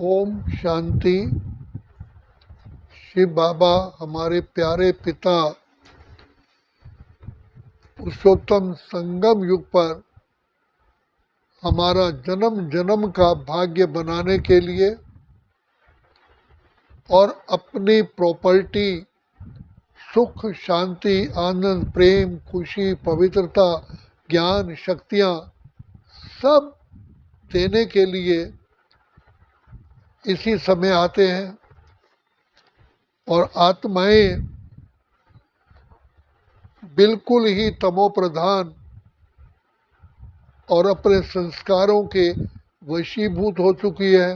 ओम शांति। शिव बाबा हमारे प्यारे पिता पुरुषोत्तम संगम युग पर हमारा जन्म जन्म का भाग्य बनाने के लिए और अपनी प्रॉपर्टी सुख शांति आनंद प्रेम खुशी पवित्रता ज्ञान शक्तियाँ सब देने के लिए इसी समय आते हैं। और आत्माएं बिल्कुल ही तमो प्रधान और अपने संस्कारों के वशीभूत हो चुकी है,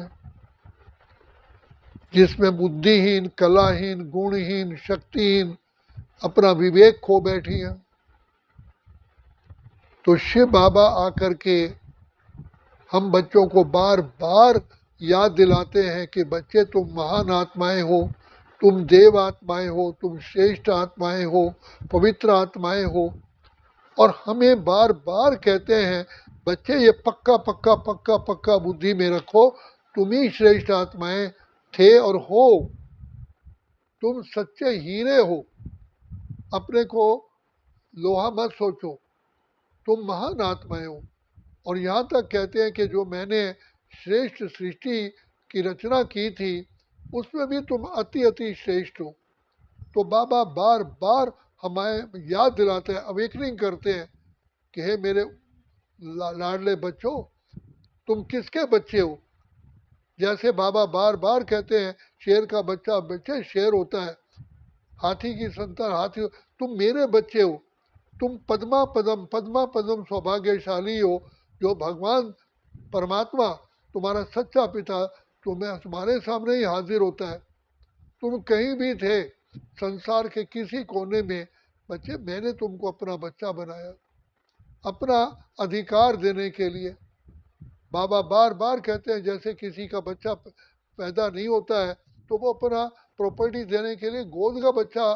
जिसमें बुद्धिहीन कलाहीन गुणहीन शक्तिहीन अपना विवेक खो बैठी है। तो शिव बाबा आकर के हम बच्चों को बार बार याद दिलाते हैं कि बच्चे तुम महान आत्माएं हो, तुम देव आत्माएं हो, तुम श्रेष्ठ आत्माएं हो, पवित्र आत्माएं हो। और हमें बार बार कहते हैं बच्चे ये पक्का पक्का पक्का पक्का बुद्धि में रखो, तुम ही श्रेष्ठ आत्माएं थे और हो, तुम सच्चे हीरे हो, अपने को लोहा मत सोचो, तुम महान आत्माएं हो। और यहाँ तक कहते हैं कि जो मैंने श्रेष्ठ सृष्टि की रचना की थी उसमें भी तुम अति अति श्रेष्ठ हो। तो बाबा बार बार हमें याद दिलाते हैं, अवेकनिंग करते हैं कि हे मेरे लाडले बच्चों, तुम किसके बच्चे हो। जैसे बाबा बार बार कहते हैं शेर का बच्चा बच्चे शेर होता है, हाथी की संतान हाथी, तुम मेरे बच्चे हो, तुम पद्मा पद्म सौभाग्यशाली हो जो भगवान परमात्मा तुम्हारा सच्चा पिता तुम्हारे सामने ही हाजिर होता है। तुम कहीं भी थे संसार के किसी कोने में, बच्चे मैंने तुमको अपना बच्चा बनाया अपना अधिकार देने के लिए। बाबा बार बार कहते हैं जैसे किसी का बच्चा पैदा नहीं होता है तो वो अपना प्रॉपर्टी देने के लिए गोद का बच्चा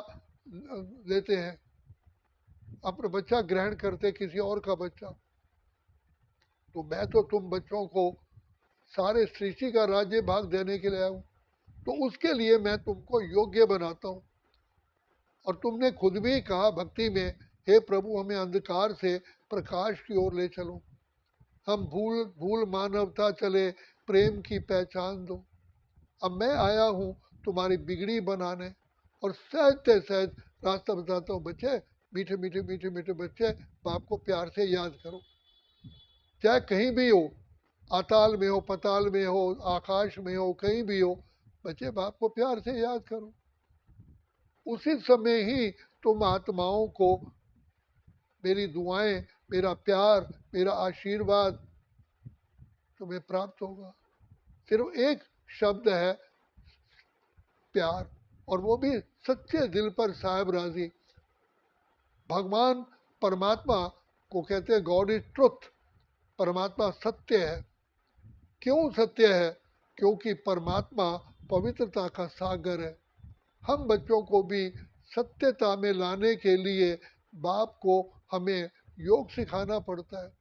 लेते हैं, अपना बच्चा ग्रहण करते किसी और का बच्चा। तो मैं तो तुम बच्चों को सारे सृष्टि का राज्य भाग देने के लिए आया हूँ, तो उसके लिए मैं तुमको योग्य बनाता हूँ। और तुमने खुद भी कहा भक्ति में, हे प्रभु हमें अंधकार से प्रकाश की ओर ले चलो, हम भूल भूल मानवता चले प्रेम की पहचान दो। अब मैं आया हूँ तुम्हारी बिगड़ी बनाने और सहजते सहज रास्ता बताता हूँ। बच्चे मीठे मीठे मीठे मीठे बच्चे बाप को प्यार से याद करो, चाहे कहीं भी हो, अताल में हो पताल में हो आकाश में हो कहीं भी हो, बच्चे बाप को प्यार से याद करो। उसी समय ही तुम आत्माओं को मेरी दुआएं मेरा प्यार मेरा आशीर्वाद तुम्हें प्राप्त होगा। सिर्फ एक शब्द है प्यार, और वो भी सच्चे दिल पर साहिब राजी। भगवान परमात्मा को कहते हैं गॉड इज ट्रुथ, परमात्मा सत्य है। क्यों सत्य है? क्योंकि परमात्मा पवित्रता का सागर है। हम बच्चों को भी सत्यता में लाने के लिए बाप को हमें योग सिखाना पड़ता है।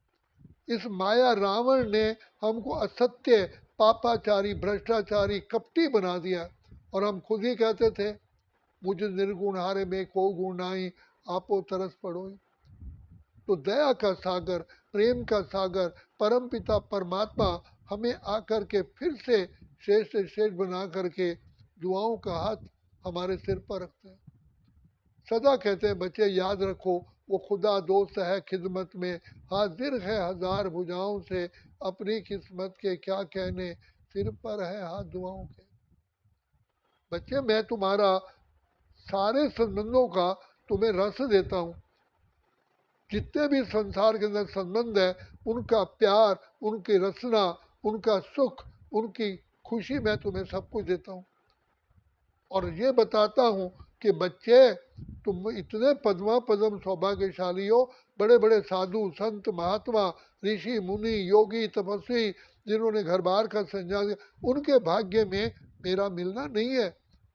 इस माया रावण ने हमको असत्य पापाचारी भ्रष्टाचारी कपटी बना दिया, और हम खुद ही कहते थे मुझे निर्गुण हारे में को गुण नाई आपो तरस पड़ो। तो दया का सागर प्रेम का सागर परम पिता परमात्मा हमें आकर के फिर से श्रेष्ठ श्रेष्ठ बना करके दुआओं का हाथ हमारे सिर पर रखते हैं। सदा कहते हैं बच्चे याद रखो वो खुदा दोस्त है खिदमत में, हाजिर है हजार भुजाओं से, अपनी किस्मत के क्या कहने, सिर पर है हाथ दुआओं के। बच्चे मैं तुम्हारा सारे संबंधों का तुम्हें रस देता हूँ, जितने भी संसार के अंदर संबंध है उनका प्यार उनकी रचना उनका सुख उनकी खुशी मैं तुम्हें सब कुछ देता हूँ। और ये बताता हूँ कि बच्चे तुम इतने पद्म सौभाग्यशाली हो, बड़े बड़े साधु संत महात्मा ऋषि मुनि योगी तपस्वी जिन्होंने घर बार का संन्यास दिया, उनके भाग्य में मेरा मिलना नहीं है।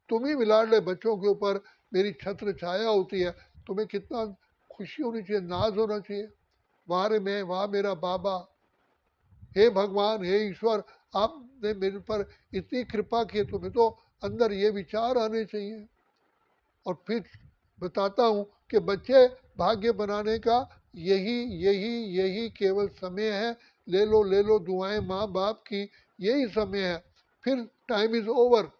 तुम ही मिलाडले बच्चों के ऊपर मेरी छत्र छाया होती है, तुम्हें कितना खुशी होनी चाहिए, नाज होना चाहिए। वाह रे मैं वाह मेरा बाबा, हे भगवान हे ईश्वर आपने मेरे पर इतनी कृपा की, तुम्हें तो अंदर ये विचार आने चाहिए। और फिर बताता हूँ कि बच्चे भाग्य बनाने का यही यही यही केवल समय है। ले लो दुआएं माँ बाप की, यही समय है, फिर टाइम इज ओवर।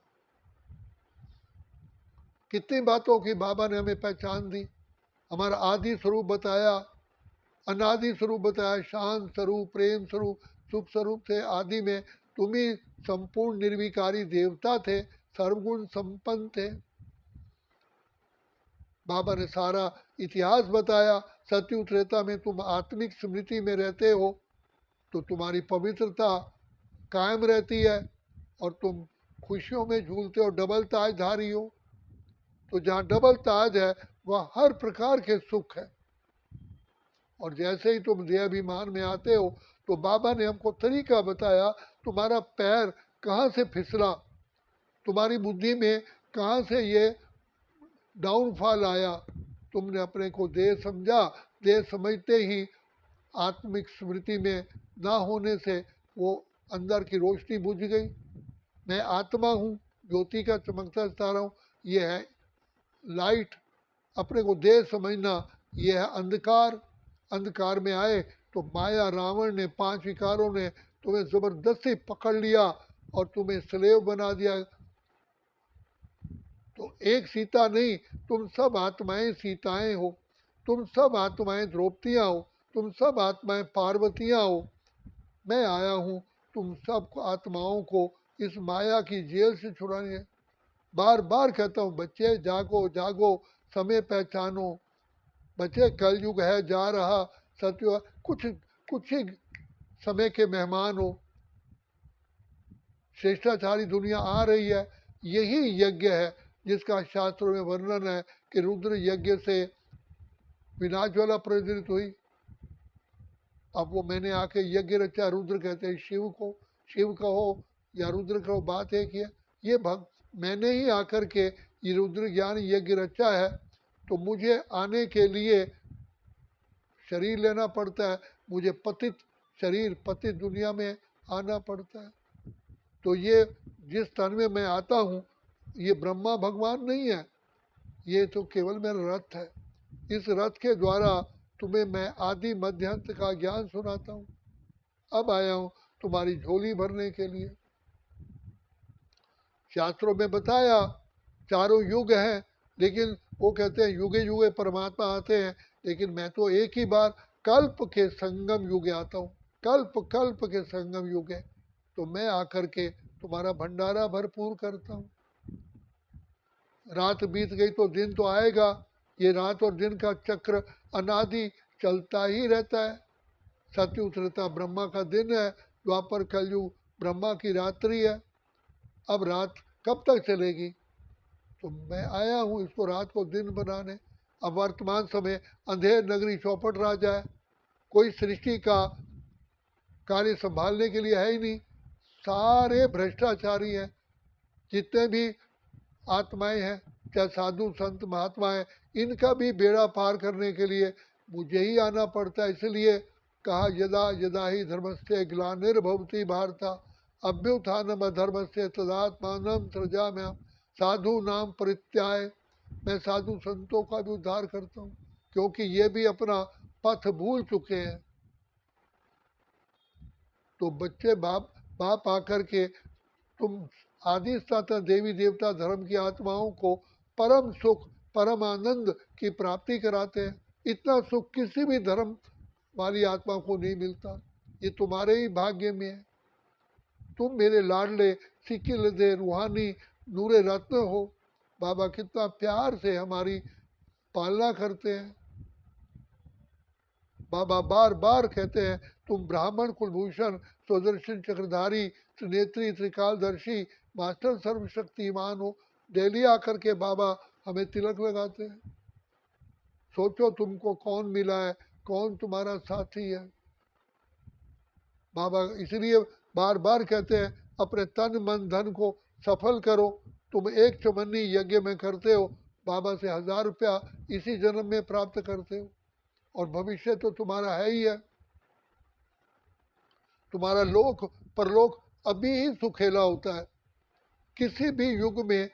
कितनी बातों की बाबा ने हमें पहचान दी, हमारा आदि स्वरूप बताया, अनादि स्वरूप बताया, शांत स्वरूप, प्रेम स्वरूप, सुख स्वरूप थे। आदि में तुम ही संपूर्ण निर्विकारी देवता थे, सर्वगुण संपन्न थे। बाबा ने सारा इतिहास बताया। सत्य त्रेता में तुम आत्मिक स्मृति में रहते हो तो तुम्हारी पवित्रता कायम रहती है और तुम खुशियों में झूलते हो, डबल ताजधारी हो। तो जहाँ डबल ताज है वहाँ हर प्रकार के सुख है। और जैसे ही तुम देहाभिमान में आते हो तो बाबा ने हमको तरीका बताया, तुम्हारा पैर कहाँ से फिसला, तुम्हारी बुद्धि में कहाँ से ये डाउनफॉल आया। तुमने अपने को देह समझा, देह समझते ही आत्मिक स्मृति में ना होने से वो अंदर की रोशनी बुझ गई। मैं आत्मा हूँ, ज्योति का चमकता सितारा हूँ, ये है लाइट। अपने को देह समझना, ये है अंधकार। अंधकार में आए तो माया रावण ने, पांच विकारों ने तुम्हें जबरदस्ती पकड़ लिया और तुम्हें स्लेव बना दिया। तो एक सीता नहीं, तुम सब आत्माएं सीताएं हो, तुम सब आत्माएं द्रौपदियाँ हो, तुम सब आत्माएं पार्वतियाँ हो। मैं आया हूँ तुम सब आत्माओं को इस माया की जेल से छुड़ाने। बार बार कहता हूँ बच्चे जागो जागो, समय पहचानो। बच्चे कलयुग है जा रहा, सत्य कुछ कुछ ही समय के मेहमान हो। श्रेष्ठाचारी दुनिया आ रही है, यही यज्ञ है जिसका शास्त्रों में वर्णन है कि रुद्र यज्ञ से विनाशज्वाला प्रज्वलित हुई। अब वो मैंने आके यज्ञ रचा, रुद्र कहते हैं शिव को, शिव कहो या रुद्र कहो, बात एक ही है। ये मैंने ही आकर के ये रुद्र ज्ञान यज्ञ रचा है, तो मुझे आने के लिए शरीर लेना पड़ता है, मुझे पतित शरीर, पतित दुनिया में आना पड़ता है। तो ये जिस तन में मैं आता हूँ ये ब्रह्मा भगवान नहीं है, ये तो केवल मेरा रथ है। इस रथ के द्वारा तुम्हें मैं आदि मध्य अंत का ज्ञान सुनाता हूँ। अब आया हूँ तुम्हारी झोली भरने के लिए। शास्त्रों में बताया चारों युग हैं, लेकिन वो कहते हैं युगे युगे परमात्मा आते हैं, लेकिन मैं तो एक ही बार कल्प के संगम युगे आता हूँ। कल्प कल्प के संगम युगे तो मैं आकर के तुम्हारा भंडारा भरपूर करता हूँ। रात बीत गई तो दिन तो आएगा, ये रात और दिन का चक्र अनादि चलता ही रहता है। सत्य त्रेता ब्रह्मा का दिन है, द्वापर कलयुग ब्रह्मा की रात्रि है। अब रात कब तक चलेगी? तो मैं आया हूँ इसको रात को दिन बनाने। अब वर्तमान समय अंधेर नगरी चौपट राजा है, कोई सृष्टि का कार्य संभालने के लिए है ही नहीं, सारे भ्रष्टाचारी हैं। जितने भी आत्माएं हैं, चाहे साधु संत महात्मा हैं, इनका भी बेड़ा पार करने के लिए मुझे ही आना पड़ता है। इसलिए कहा यदा यदा ही धर्मस्य ग्लानिर्भवति भारत अभ्युत्थानम अधर्मस्य तदात्मानं सृजाम्यहम्। साधु नाम परित्याय, मैं साधु संतों का भी उद्धार करता हूँ, क्योंकि ये भी अपना पथ भूल चुके हैं। तो बच्चे बाप बाप आकर के तुम आदि सनातन देवी देवता धर्म की आत्माओं को परम सुख, परम आनंद की प्राप्ति कराते हैं। इतना सुख किसी भी धर्म वाली आत्मा को नहीं मिलता, ये तुम्हारे ही भाग्य में है। तुम मेरे लाडले सिकिल दे रूहानी नूरे रत्न हो। बाबा कितना प्यार से हमारी पालना करते हैं। बाबा बार बार कहते हैं तुम ब्राह्मण कुलभूषण स्वदर्शन चक्रधारी त्रिनेत्री त्रिकालदर्शी मास्टर सर्वशक्तिमान हो। डेली आकर के बाबा हमें तिलक लगाते हैं। सोचो तुमको कौन मिला है, कौन तुम्हारा साथी है। बाबा इसलिए बार बार कहते हैं अपने तन मन धन को सफल करो। तुम एक चमन्नी यज्ञ में करते हो, बाबा से 1000 रुपया इसी जन्म में प्राप्त करते हो, और भविष्य तो तुम्हारा है ही है। तुम्हारा लोक परलोक अभी ही सुखेला होता है। किसी भी युग में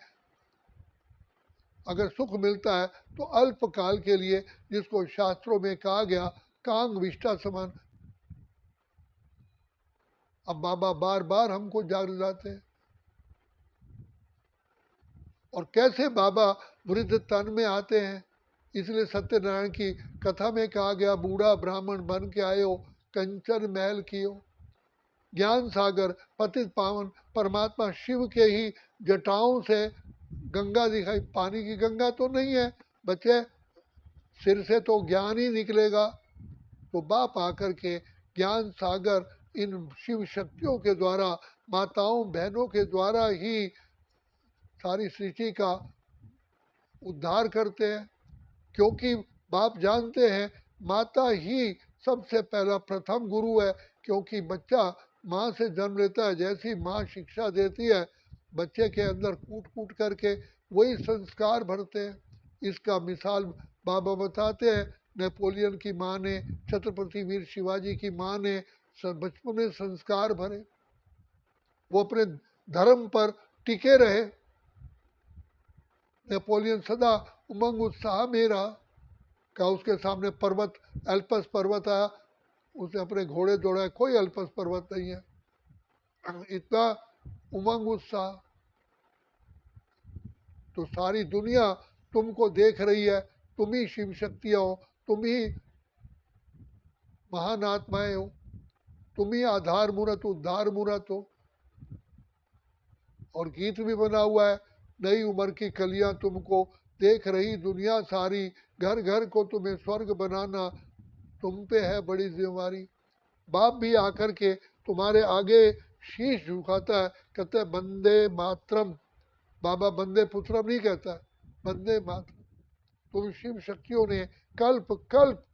अगर सुख मिलता है तो अल्पकाल के लिए, जिसको शास्त्रों में कहा गया कांग विष्टा समान। अब बाबा बार बार हमको जाग दिलाते हैं। और कैसे बाबा वृद्ध तन में आते हैं, इसलिए सत्यनारायण की कथा में कहा गया बूढ़ा ब्राह्मण बन के आयो, कंचन महल कियो। ज्ञान सागर पतित पावन परमात्मा शिव के ही जटाओं से गंगा दिखाई, पानी की गंगा तो नहीं है बच्चे, सिर से तो ज्ञान ही निकलेगा। तो बाप आकर के ज्ञान सागर इन शिव शक्तियों के द्वारा, माताओं बहनों के द्वारा ही सारी सृष्टि का उद्धार करते हैं। क्योंकि बाप जानते हैं माता ही सबसे पहला प्रथम गुरु है। क्योंकि बच्चा माँ से जन्म लेता है, जैसी माँ शिक्षा देती है बच्चे के अंदर कूट कूट करके वही संस्कार भरते हैं। इसका मिसाल बाबा बताते हैं, नेपोलियन की माँ ने, छत्रपति वीर शिवाजी की माँ ने बचपन में संस्कार भरे, वो अपने धर्म पर टिके रहे। नेपोलियन सदा उमंग उत्साह में रहा। का उसके सामने पर्वत, एल्पस पर्वत आया, उसने अपने घोड़े दौड़ाए, कोई एल्पस पर्वत नहीं है। इतना उमंग उत्साह। तो सारी दुनिया तुमको देख रही है, तुम ही शिव शक्तियाँ हो, तुम ही महान आत्माएं हो, तुम ही आधार मूर्त उद्धार मूर्त हो। और गीत भी बना हुआ है, नई उम्र की कलियां तुमको देख रही दुनिया सारी, घर घर को तुम्हें स्वर्ग बनाना तुम पे है बड़ी जिम्मेवारी। बाप भी आकर के तुम्हारे आगे शीश झुकाता है, कहता है बंदे मातरम। बाबा बंदे पुत्रम नहीं कहता, बंदे मातरम। तुम शिव शक्तियों ने कल्प कल्प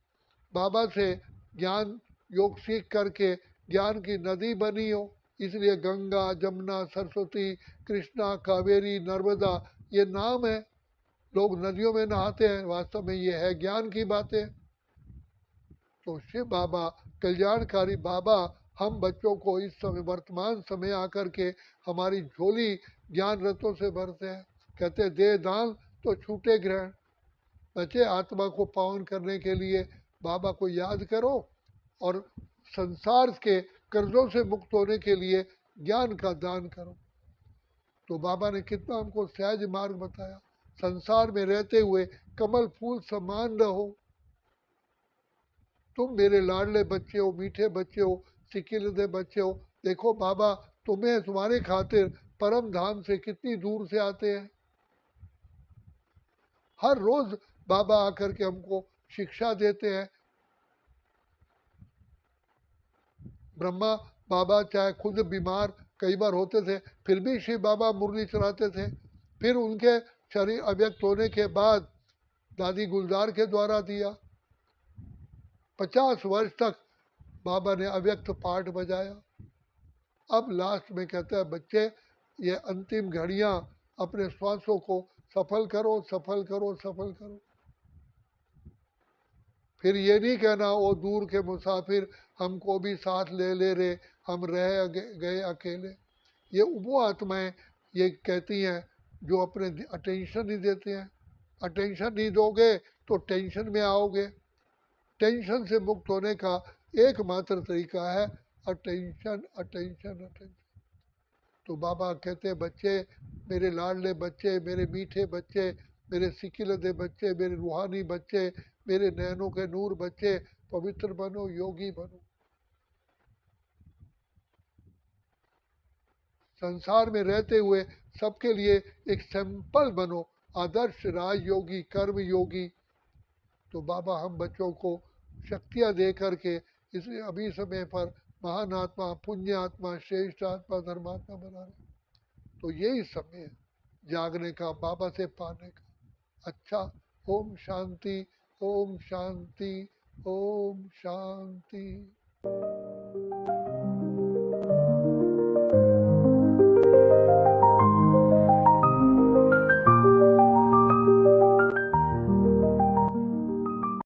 बाबा से ज्ञान योग सीख करके ज्ञान की नदी बनी हो। इसलिए गंगा जमुना सरस्वती कृष्णा कावेरी नर्मदा ये नाम है। लोग नदियों में नहाते हैं, वास्तव में ये है ज्ञान की बातें। तो शिव बाबा कल्याणकारी बाबा हम बच्चों को इस समय वर्तमान समय आकर के हमारी झोली ज्ञान रथों से भरते हैं। कहते दे दान तो छूटे ग्रहण। बच्चे आत्मा को पावन करने के लिए बाबा को याद करो और संसार के कर्जों से मुक्त होने के लिए ज्ञान का दान करो। तो बाबा ने कितना हमको सहज मार्ग बताया। संसार में रहते हुए कमल फूल समान रहो। तुम मेरे लाडले बच्चे हो, मीठे बच्चे हो, सिकिलदे बच्चे हो। देखो बाबा तुम्हें तुम्हारे खातिर परम धाम से कितनी दूर से आते हैं। हर रोज बाबा आकर के हमको शिक्षा देते हैं। ब्रह्मा बाबा चाहे खुद बीमार कई बार होते थे, फिर भी शिव बाबा मुरली चलाते थे। फिर उनके शरीर अव्यक्त होने के बाद दादी गुलजार के द्वारा दिया। 50 वर्ष तक बाबा ने अव्यक्त पाठ बजाया। अब लास्ट में कहता है बच्चे ये अंतिम घड़ियां अपने श्वासों को सफल करो सफल करो सफल करो। फिर ये नहीं कहना वो दूर के मुसाफिर हमको भी साथ ले ले रे, हम रह गए अकेले। ये वो आत्माएं ये कहती हैं जो अपने अटेंशन नहीं देते हैं। अटेंशन नहीं दोगे तो टेंशन में आओगे। टेंशन से मुक्त होने का एकमात्र तरीका है अटेंशन अटेंशन अटेंशन। तो बाबा कहते हैं बच्चे मेरे लाडले बच्चे, मेरे मीठे बच्चे, मेरे सिकिलदे बच्चे, मेरे रूहानी बच्चे, मेरे नैनों के नूर बच्चे, पवित्र बनो योगी बनो। संसार में रहते हुए सबके लिए एक सैंपल बनो, आदर्श राजयोगी कर्म योगी। तो बाबा हम बच्चों को शक्तियाँ दे करके इसलिए अभी समय पर महान आत्मा पुण्य आत्मा श्रेष्ठ आत्मा धर्मात्मा बना रहे। तो यही समय है जागने का, बाबा से पाने का। अच्छा, ओम शांति ओम शांति ओम शांति।